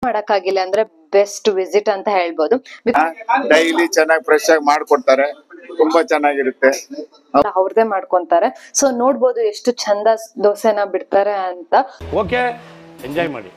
ಮಾಡಕ್ಕಾಗಿಲ್ಲ ಅಂದ್ರೆ best visit ಅಂತ ಹೇಳ್ಬೋದು. ಡೈಲಿ ಚೆನ್ನಾಗಿ ಫ್ರೆಶ್ ಆಗಿ ಮಾಡ್ಕೊಡ್ತಾರೆ, ತುಂಬಾ ಚೆನ್ನಾಗಿರುತ್ತೆ, ಅವ್ರದೇ ಮಾಡ್ಕೊಂತಾರೆ. ಸೊ ನೋಡ್ಬೋದು ಎಷ್ಟು ಚಂದ ದೋಸೆನ ಬಿಡ್ತಾರೆ ಅಂತ. ಓಕೆ, ಎಂಜಾಯ್ ಮಾಡಿ.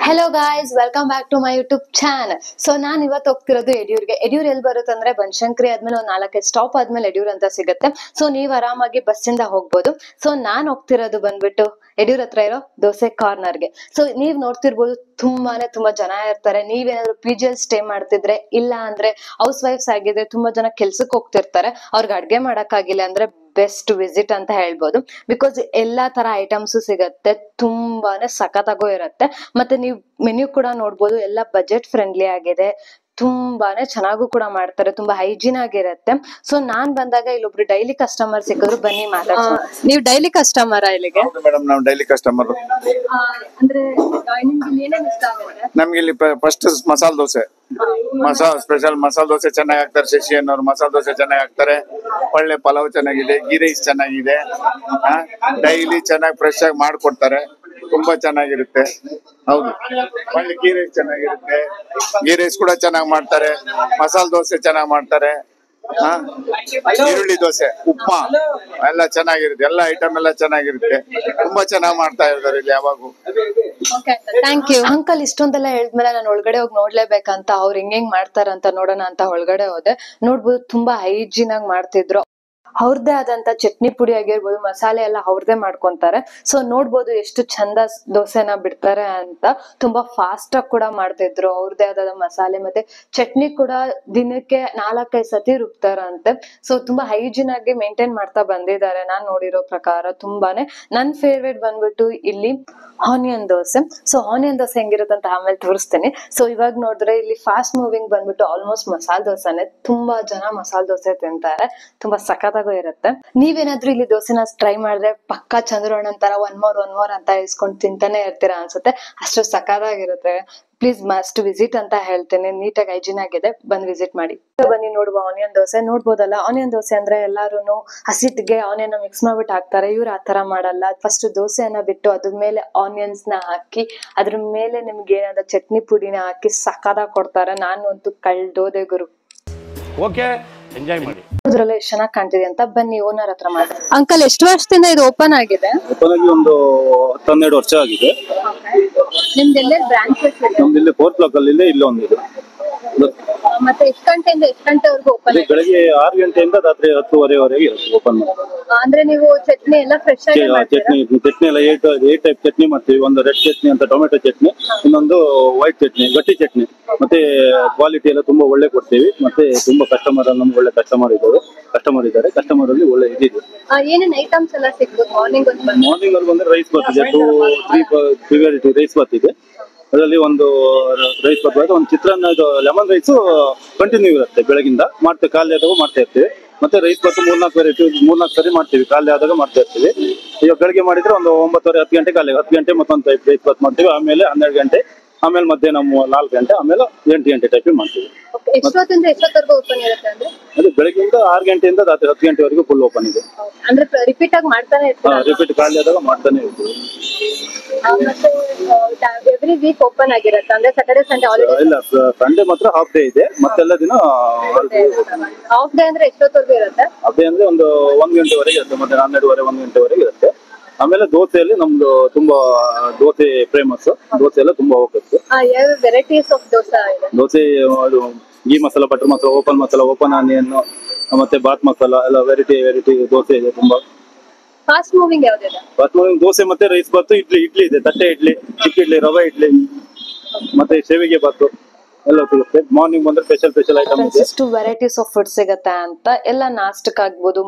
Hello guys, welcome back to my YouTube channel. So ನಾನ್ ಇವತ್ತು ಹೋಗ್ತಿರೋದು ಯಡಿಯೂರ್ಗೆ. ಯಡಿಯೂರ್ ಎಲ್ಲಿ ಬರುತ್ತೆ ಅಂದ್ರೆ ಬನಶಂಕರಿ ಆದ್ಮೇಲೆ ಒಂದು 4 ಸ್ಟಾಪ್ ಆದ್ಮೇಲೆ ಯಡಿಯೂರ್ ಅಂತ ಸಿಗುತ್ತೆ. ಸೊ ನೀವ್ ಆರಾಮಾಗಿ ಬಸ್ಸಿಂದ ಹೋಗ್ಬೋದು. ಸೊ ನಾನ್ ಹೋಗ್ತಿರೋದು ಬಂದ್ಬಿಟ್ಟು ಯಡಿಯೂರ್ ಹತ್ರ ಇರೋ ದೋಸೆ ಕಾರ್ನರ್ಗೆ. ಸೊ ನೀವ್ ನೋಡ್ತಿರ್ಬೋದು ತುಂಬಾ ಜನ ಇರ್ತಾರೆ. ನೀವೇನಾದ್ರು PG ಅಲ್ಲಿ ಸ್ಟೇ ಮಾಡ್ತಿದ್ರೆ, ಇಲ್ಲ ಅಂದ್ರೆ ಹೌಸ್ ವೈಫ್ಸ್ ಆಗಿದ್ರೆ ತುಂಬಾ ಜನ ಕೆಲ್ಸಕ್ಕೆ ಹೋಗ್ತಿರ್ತಾರೆ. ಅವ್ರಿಗೆ ಅಡ್ಗೆ ಮಾಡಕ್ಕಾಗಿಲ್ಲ ಅಂದ್ರೆ ಬೆಸ್ಟ್ ವಿಸಿಟ್ ಅಂತ ಹೇಳ್ಬೋದು. ಬಿಕಾಸ್ ಎಲ್ಲಾ ತರ ಐಟಮ್ಸ್ ಸಿಗತ್ತೆ, ತುಂಬಾನೇ ಸಖತ್ತಾಗೂ ಇರತ್ತೆ. ಮತ್ತೆ ನೀವು ಮೆನ್ಯೂ ಕೂಡ ನೋಡ್ಬೋದು, ಎಲ್ಲ ಬಜೆಟ್ ಫ್ರೆಂಡ್ಲಿ ಆಗಿದೆ, ತುಂಬಾನೇ ಚೆನ್ನಾಗೂ ಕೂಡ ಮಾಡ್ತಾರೆ, ತುಂಬಾ ಹೈಜೀನ್ ಆಗಿರತ್ತೆ. ಸೊ ನಾನ್ ಬಂದಾಗ ಇಲ್ಲೊಬ್ರು ಡೈಲಿ ಕಸ್ಟಮರ್ ಸಿಕ್ಕಿದ್ರು, ಬನ್ನಿ ಮಾತಾಡ್ಸೋಣ. ನೀವು ಡೈಲಿ ಕಸ್ಟಮರ್ ಇಲ್ಲಿಗೆ? ಮೇಡಮ್ ನಾವು ಡೈಲಿ ಕಸ್ಟಮರ್. ಅಂದ್ರೆ ಏನೇನ್ ಇಷ್ಟ ಆಗುತ್ತೆ ನಮ್ಗೆ ಇಲ್ಲಿ ಫಸ್ಟ್ ಮಸಾಲ ದೋಸೆ, ಸ್ಪೆಷಲ್ ಮಸಾಲ ದೋಸೆ ಚೆನ್ನಾಗಿ ಹಾಕ್ತಾರೆ. ಶಶಿ ಅನ್ನೋರು ಮಸಾಲ ದೋಸೆ ಚೆನ್ನಾಗಿ ಹಾಕ್ತಾರೆ. ಒಳ್ಳೆ ಪಲಾವ್ ಚೆನ್ನಾಗಿದೆ, ಗೀ ರೈಸ್ ಚೆನ್ನಾಗಿದೆ, ಡೈಲಿ ಚೆನ್ನಾಗಿ ಫ್ರೆಶ್ ಆಗಿ ಮಾಡ್ಕೊಡ್ತಾರೆ, ತುಂಬಾ ಚೆನ್ನಾಗಿರುತ್ತೆ. ಹೌದು, ಒಳ್ಳೆ ಗೀ ರೈಸ್ ಚೆನ್ನಾಗಿರುತ್ತೆ, ಗೀ ರೈಸ್ ಕೂಡ ಚೆನ್ನಾಗಿ ಮಾಡ್ತಾರೆ, ಮಸಾಲ ದೋಸೆ ಚೆನ್ನಾಗಿ ಮಾಡ್ತಾರೆ, ಈರುಳ್ಳಿ ದೋಸೆ, ಉಪ್ಮಾ ಎಲ್ಲ ಚೆನ್ನಾಗಿರುತ್ತೆ, ಎಲ್ಲ ಐಟಮ್ ಎಲ್ಲ ಚೆನ್ನಾಗಿರುತ್ತೆ, ತುಂಬಾ ಚೆನ್ನಾಗಿ ಮಾಡ್ತಾ ಇರ್ತಾರೆ ಇಲ್ಲಿ ಯಾವಾಗೂ. Thank you uncle. ಇಷ್ಟೊಂದೆಲ್ಲ ಹೇಳಿದ್ಮೇಲೆ ನಾನು ಒಳಗಡೆ ಹೋಗಿ ನೋಡ್ಲೇಬೇಕಂತ, ಅವ್ರು ಹೆಂಗ್ ಮಾಡ್ತಾರಂತ ನೋಡೋಣ ಅಂತ ಒಳಗಡೆ ಹೋದೆ. ನೋಡ್ಬೋದು ತುಂಬಾ ಹೈಜೀನ್ ಆಗಿ ಮಾಡ್ತಿದ್ರು. ಅವ್ರದ್ದೇ ಆದಂತ ಚಟ್ನಿ ಪುಡಿ ಆಗಿರ್ಬೋದು, ಮಸಾಲೆ ಎಲ್ಲ ಅವ್ರದೇ ಮಾಡ್ಕೊಂತಾರೆ. ಸೊ ನೋಡ್ಬೋದು ಎಷ್ಟು ಚಂದ ದೋಸೆನ ಬಿಡ್ತಾರೆ ಅಂತ. ತುಂಬಾ ಫಾಸ್ಟ್ ಆಗಿ ಕೂಡ ಮಾಡ್ತಿದ್ರು. ಅವ್ರದೇ ಆದ ಮಸಾಲೆ ಮತ್ತೆ ಚಟ್ನಿ ಕೂಡ ದಿನಕ್ಕೆ 4-5 ಸತಿ ರುಬ್ತಾರಂತೆ. ಸೊ ತುಂಬಾ ಹೈಜೀನ್ ಆಗಿ ಮೇಂಟೈನ್ ಮಾಡ್ತಾ ಬಂದಿದ್ದಾರೆ ನಾನ್ ನೋಡಿರೋ ಪ್ರಕಾರ. ತುಂಬಾನೇ ನನ್ ಫೇವ್ರೇಟ್ ಬಂದ್ಬಿಟ್ಟು ಇಲ್ಲಿ onion dosa. So onion dosa ಹೆಂಗಿರುತ್ತೆ ಅಂತ ಆಮೇಲೆ ತೋರಿಸ್ತೀನಿ. ಸೊ ಇವಾಗ ನೋಡಿದ್ರೆ ಇಲ್ಲಿ ಫಾಸ್ಟ್ ಮೂವಿಂಗ್ ಬಂದ್ಬಿಟ್ಟು ಆಲ್ಮೋಸ್ಟ್ ಮಸಾಲೆ ದೋಸೆನೆ. ತುಂಬಾ ಜನ ಮಸಾಲೆ ದೋಸೆ ತಿಂತಾರೆ, ತುಂಬಾ ಸಖತ್ತಾಗೂ ಇರುತ್ತೆ. ನೀವೇನಾದ್ರೂ ಇಲ್ಲಿ ದೋಸೆನ ಟ್ರೈ ಮಾಡಿದ್ರೆ ಪಕ್ಕಾ ಚಂದ್ರಣ್ಣ ತರ ಒನ್ ಮೋರ್ ಅಂತ ಇಸ್ಕೊಂಡು ತಿಂತಾನೆ ಇರ್ತೀರಾ ಅನ್ಸುತ್ತೆ, ಅಷ್ಟು ಸಖತ್ತಾಗಿರುತ್ತೆ. ಪ್ಲೀಸ್ ಮಸ್ಟ್ ವಿಸಿಟ್ ಅಂತ ಹೇಳ್ತೇನೆ. ನೀಟಾಗಿ ಹೈಜೀನ್ ಆಗಿದೆ, ಬಂದ್ ವಿಸಿಟ್ ಮಾಡಿ. ಬನ್ನಿ ನೋಡುವ ಆನಿಯನ್ ದೋಸೆ. ನೋಡ್ಬೋದಲ್ಲ, ಆನಿಯನ್ ದೋಸೆ ಅಂದ್ರೆ ಎಲ್ಲಾರು ಹಸಿಟ್ಟಿಗೆ ಆನಿಯನ್ ಮಿಕ್ಸ್ ಮಾಡ್ಬಿಟ್ಟು ಹಾಕ್ತಾರೆ. ಇವ್ರು ಆತರ ಮಾಡಲ್ಲ. ಫಸ್ಟ್ ದೋಸೆಯನ್ನ ಬಿಟ್ಟು ಅದ್ರ ಮೇಲೆ ಆನಿಯನ್ಸ್ ನ ಹಾಕಿ, ಅದ್ರ ಮೇಲೆ ನಿಮ್ಗೆ ಏನಾದ ಚಟ್ನಿ ಪುಡಿನ ಹಾಕಿ ಸಖತ್ತಾಗಿ ಕೊಡ್ತಾರೆ. ನಾನು ಅಂತೂ ಕಳ್ದೋದೆ ಗುರು. ಓಕೆ, ಎಂಜಾಯ್ ಮಾಡಿ. ಅದ್ರಲ್ಲ ಎಷ್ಟು ಚೆನ್ನಾಗಿ ಕಾಣ್ತಿದೆ ಅಂತ. ಬನ್ನಿ ಓನರ್ ಹತ್ರ ಮಾತಾಡಿ. ಅಂಕಲ್, ಎಷ್ಟು ವರ್ಷದಿಂದ ಇದು ಓಪನ್ ಆಗಿದೆ? ಓಪನ್ ಆಗಿ ಒಂದು 12 ವರ್ಷ ಆಗಿದೆ. ನಿಮ್ದೆಲ್ಲ ಬ್ರಾಂಚಸ್ ಇದೆ? ನಮ್ದು ಇಲ್ಲಿ 4th ಬ್ಲಾಕ್ ಅಲ್ಲಿ ಇಲ್ಲ ಒಂದಿದೆ. ಮತ್ತೆ ಎಷ್ಟು ಗಂಟೆಯಿಂದ ಎಷ್ಟು ಗಂಟೆವರೆಗೂ ಓಪನ್? ಬೆಳಗ್ಗೆ 6 ಗಂಟೆಯಿಂದ ರಾತ್ರಿ 10:30ವರೆಗೆ ಇರುತ್ತೆ ಓಪನ್. ಅಂದ್ರೆ ನೀವು ಚಟ್ನಿ ಎಲ್ಲ ಫ್ರೆಶ್ ಆಗಿ ಚಟ್ನಿ ಎಲ್ಲ 8 ಟೈಪ್ ಚಟ್ನಿ ಮಾಡ್ತೀವಿ. ಒಂದು ರೆಡ್ ಚಟ್ನಿ ಅಂತ, ಟೊಮೆಟೊ ಚಟ್ನಿ, ಇನ್ನೊಂದು ವೈಟ್ ಚಟ್ನಿ, ಗಟ್ಟಿ ಚಟ್ನಿ. ಮತ್ತೆ ಕ್ವಾಲಿಟಿ ಎಲ್ಲ ತುಂಬಾ ಒಳ್ಳೆ ಕೊಡ್ತೀವಿ. ಮತ್ತೆ ತುಂಬಾ ಕಸ್ಟಮರ್ ನಮ್ಗೆ ಒಳ್ಳೆ ಕಸ್ಟಮರ್ ಇದ್ದಾರೆ. ಕಸ್ಟಮರ್ ಅಲ್ಲಿ ಒಳ್ಳೆ ಇದಿದೆ. ಏನೇನ್ ಐಟಮ್ಸ್ ಎಲ್ಲ ಸಿಗ್ಬೋದು? ಮಾರ್ನಿಂಗ್ ಅಲ್ಲಿ ಬಂದ್ರೆ ರೈಸ್ ಬಾತ್ ಇದೆ, 2-3 ವೆರೈಟಿ ರೈಸ್ ಬಾತ್ ಇದೆ. ಅದರಲ್ಲಿ ಒಂದು ರೈಸ್ ಬಾತ್, ಒಂದು ಚಿತ್ರಾನ್ನ, ಇದು ಲೆಮನ್ ರೈಸ್ ಕಂಟಿನ್ಯೂ ಇರುತ್ತೆ. ಬೆಳಗಿಂದ ಖಾಲಿ ಆದಾಗ ಮಾಡ್ತಾ ಇರ್ತೀವಿ. ಮತ್ತೆ ರೈಸ್ ಬಾತ್ 3-4 ವೆರೈಟಿ 3-4 ಸರಿ ಮಾಡ್ತೀವಿ, ಖಾಲಿ ಆದಾಗ ಮಾಡ್ತಾ ಇರ್ತೀವಿ. ಈಗ ಬೆಳಗ್ಗೆ ಮಾಡಿದ್ರೆ ಒಂದು 9:30 10 ಗಂಟೆ ಖಾಲಿ, 10 ಗಂಟೆ ಮತ್ತೊಂದು ಟೈಪ್ ರೈಸ್ ಬಾತ್ ಮಾಡ್ತೀವಿ. ಆಮೇಲೆ 12 ಗಂಟೆ, ಆಮೇಲೆ ಮಧ್ಯಾಹ್ನ 4 ಗಂಟೆ, ಆಮೇಲೆ 8 ಗಂಟೆ ಟೈಪ್ ಮಾಡ್ತೀವಿ. ಎಷ್ಟೊತ್ತಿಂದ ಎಷ್ಟೊತ್ತವರೆಗೂ ಓಪನ್ ಇರುತ್ತೆ ಅಂದ್ರೆ? ಅದು ಬೆಳಗ್ಗೆಯಿಂದ 6 ಗಂಟೆಯಿಂದ ರಾತ್ರಿ 10 ಗಂಟೆವರೆಗೂ ಫುಲ್ ಓಪನ್ ಇದೆ. ಅಂದ್ರೆ ರಿಪೀಟ್ ಆಗಿ ಮಾಡ್ತಾನೆ ಇರ್ತೀರಾ? ರಿಪೀಟ್ ಖಾಲಿ ಆದಾಗ ಮಾಡ್ತಾನೆ ಇರ್ತೀವಿ. ಮತ್ತೆ ಎವ್ರಿ ವೀಕ್ ಓಪನ್ ಆಗಿರುತ್ತೆ ಅಂದ್ರೆ ಸ್ಯಾಟರ್ಡೆ ಸಂಡೇ ಹಾಲಿಡೇ? ಇಲ್ಲ, ಸಂಡೇ ಮಾತ್ರ ಹಾಫ್ ಡೇ ಇದೆ, ಮತ್ತೆಲ್ಲ ದಿನ ಹಾಫ್ ಡೇ ಅಂದ್ರೆ ಎಷ್ಟೊತ್ತವರೆಗೂ ಇರುತ್ತೆ? ಹಾಫ್ ಡೇ ಅಂದ್ರೆ ಒಂದು 1 ಗಂಟೆವರೆಗೆ ಇರುತ್ತೆ, ಮತ್ತೆ 12:30 1 ಗಂಟೆವರೆಗೆ ಇರುತ್ತೆ. ಆಮೇಲೆ ದೋಸೆಯಲ್ಲಿ ನಮ್ದು ತುಂಬಾ ದೋಸೆ ಫೇಮಸ್. ದೋಸೆ ಎಲ್ಲ ತುಂಬಾ ಹೋಗುತ್ತೆ. ಯಾವ ವೆರೈಟೀಸ್ ಆಫ್ ದೋಸೆ ಇದೆ? ದೋಸೆ ಅದು ghee masala, butter masala, open onion, ಮತ್ತೆ ಬಾತ್ ಮಸಾಲ ಎಲ್ಲ ವೆರೈಟಿ ದೋಸೆ ಇದೆ ತುಂಬಾ. ಫಾಸ್ಟ್ ಮೂವಿಂಗ್ ಯಾವ್ದಿದೆ? ಫಾಸ್ಟ್ ಮೂವಿಂಗ್ ದೋಸೆ ಮತ್ತೆ ರೈಸ್ ಬಾತ್, ಇಡ್ಲಿ ಇದೆ, ತಟ್ಟೆ ಇಡ್ಲಿ, ಚಿಕ್ಕ ಇಡ್ಲಿ, ರವೆ ಇಡ್ಲಿ, ಮತ್ತೆ ಶೇವಿಗೆ ಬಾತ್ ಎಲ್ಲ ಸಿಗುತ್ತೆ. ಮಾರ್ನಿಂಗ್ ಬಂದ್ರೆ ಸ್ಪೆಷಲ್ ಐಟಮ್ ಇದೆ. ಎಷ್ಟು ವೆರೈಟೀಸ್ ಆಫ್ ಫುಡ್ ಸಿಗುತ್ತೆ ಅಂತ. ಎಲ್ಲ ನಾಷ್ಟಕ್ ಆಗ್ಬೋದು,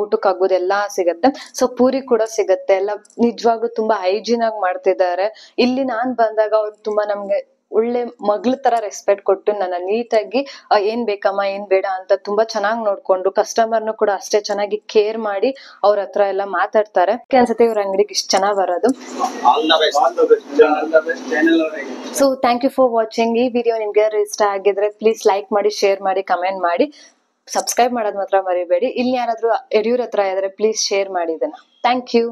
ಊಟಕ್ಕೆ ಆಗ್ಬೋದು, ಎಲ್ಲಾ ಸಿಗುತ್ತೆ. ಸೊ ಪೂರಿ ಕೂಡ ಸಿಗುತ್ತೆ. ಎಲ್ಲ ನಿಜವಾಗ್ಲೂ ತುಂಬಾ ಹೈಜೀನ್ ಆಗಿ ಮಾಡ್ತಿದ್ದಾರೆ. ಇಲ್ಲಿ ನಾನ್ ಬಂದಾಗ ಅವ್ರು ತುಂಬಾ ನಮ್ಗೆ ಒಳ್ಳೆ ಮಗ್ಳ ತರ ರೆಸ್ಪೆಕ್ಟ್ ಕೊಟ್ಟು ನನ್ನ ನೀಟಾಗಿ ಏನ್ ಬೇಕಮ್ಮ ಏನ್ ಬೇಡ ಅಂತ ತುಂಬಾ ಚೆನ್ನಾಗಿ ನೋಡ್ಕೊಂಡು, ಕಸ್ಟಮರ್ನು ಕೂಡ ಅಷ್ಟೇ ಚೆನ್ನಾಗಿ ಕೇರ್ ಮಾಡಿ ಅವ್ರ ಹತ್ರ ಎಲ್ಲ ಮಾತಾಡ್ತಾರೆ. ಅನ್ಸುತ್ತೆ ಇವ್ರ ಅಂಗಡಿಗೆ ಇಷ್ಟ ಚೆನ್ನಾಗ್ ಬರೋದು. So thank you for watching. ಈ ವಿಡಿಯೋ ನಿಮ್ಗೆ ಇಷ್ಟ ಆಗಿದ್ರೆ ಪ್ಲೀಸ್ ಲೈಕ್ ಮಾಡಿ, ಶೇರ್ ಮಾಡಿ, ಕಮೆಂಟ್ ಮಾಡಿ, ಸಬ್ಸ್ಕ್ರೈಬ್ ಮಾಡೋದ್ ಮಾತ್ರ ಮರಿಬೇಡಿ. ಇಲ್ಲಿ ಯಾರಾದ್ರೂ ಯಡಿಯೂರ್ ಹತ್ರ ಇದ್ರೆ ಪ್ಲೀಸ್ ಶೇರ್ ಮಾಡಿ ಇದನ್ನ. Thank you.